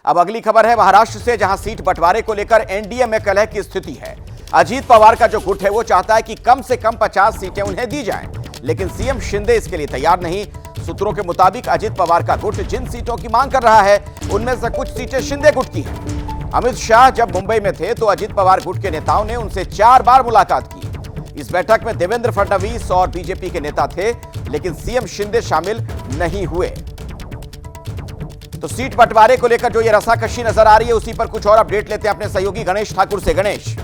अब अगली खबर है महाराष्ट्र से, जहां सीट बंटवारे को लेकर एनडीए में कलह की स्थिति है। अजीत पवार का जो गुट है वो चाहता है कि कम से कम 50 सीटें उन्हें दी जाएं, लेकिन सीएम शिंदे इसके लिए तैयार नहीं। सूत्रों के मुताबिक अजीत पवार का गुट जिन सीटों की मांग कर रहा है उनमें से कुछ सीटें शिंदे गुट की हैं। अमित शाह जब मुंबई में थे तो अजीत पवार गुट के नेताओं ने उनसे 4 बार मुलाकात की। इस बैठक में देवेंद्र फडणवीस और बीजेपी के नेता थे, लेकिन सीएम शिंदे शामिल नहीं हुए। तो सीट बंटवारे को लेकर जो ये रसाकशी नजर आ रही है, उसी पर कुछ और अपडेट लेते हैं अपने सहयोगी गणेश ठाकुर से। गणेश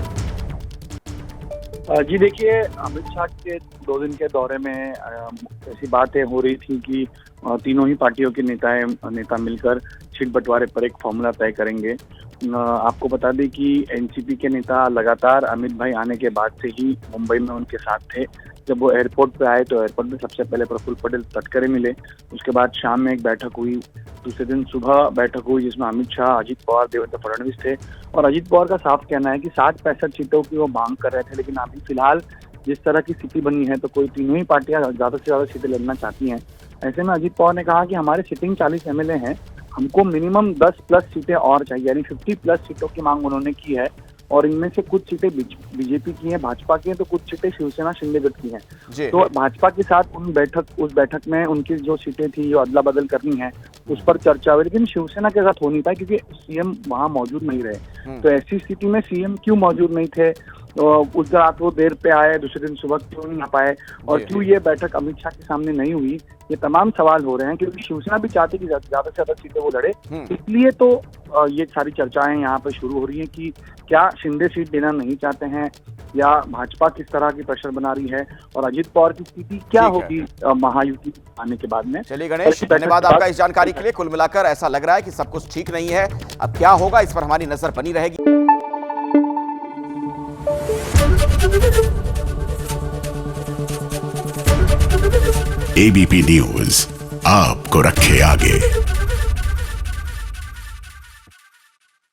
जी देखिए, अमित शाह के 2 दिन के दौरे में ऐसी बातें हो रही थी कि तीनों ही पार्टियों के नेता मिलकर सीट बंटवारे पर एक फॉर्मूला तय करेंगे। आपको बता दें कि एनसीपी के नेता लगातार अमित भाई आने के बाद से ही मुंबई में उनके साथ थे। जब वो एयरपोर्ट पे आए तो एयरपोर्ट पे सबसे पहले प्रफुल्ल पटेल तटकरे मिले, उसके बाद शाम में एक बैठक हुई, दूसरे दिन सुबह बैठक हुई जिसमें अमित शाह, अजीत पवार, देवेंद्र फडणवीस थे। और अजीत पवार का साफ कहना है कि 60-65 सीटों की वो मांग कर रहे थे, लेकिन अभी फिलहाल जिस तरह की स्थिति बनी है तो कोई तीनों ही पार्टियां ज्यादा से ज्यादा सीटें लड़ना चाहती हैं। ऐसे में अजीत पवार ने कहा कि हमारे सिटिंग 40 एमएलए हैं, हमको मिनिमम 10+ सीटें और चाहिए, यानी 50+ सीटों की मांग उन्होंने की है। और इनमें से कुछ सीटें बीजेपी की हैं, भाजपा की हैं, तो कुछ सीटें शिवसेना शिंदे गुट की हैं। तो भाजपा के साथ उस बैठक में उनकी जो सीटें थी जो अदला बदल करनी है उस पर चर्चा हुई, लेकिन शिवसेना के साथ हो नहीं पाई क्योंकि सीएम वहां मौजूद नहीं रहे। तो ऐसी स्थिति में सीएम क्यों मौजूद नहीं थे, उस रात वो देर पे आए, दूसरे दिन सुबह क्यों नहीं आ पाए और क्यों ये बैठक अमित शाह के सामने नहीं हुई, ये तमाम सवाल हो रहे हैं। क्योंकि शिवसेना भी चाहती कि ज्यादा से ज्यादा सीटें वो लड़े, इसलिए तो ये सारी चर्चाएं यहाँ पे शुरू हो रही हैं कि क्या शिंदे सीट देना नहीं चाहते हैं या भाजपा किस तरह की प्रेशर बना रही है और अजीत पवार की स्थिति क्या होगी महायुति आने के बाद में। चलिए गणेश, धन्यवाद आपका इस जानकारी के लिए। कुल मिलाकर ऐसा लग रहा है कि सब कुछ ठीक नहीं है। अब क्या होगा इस पर हमारी नजर बनी रहेगी। एबीपी न्यूज आपको रखे आगे।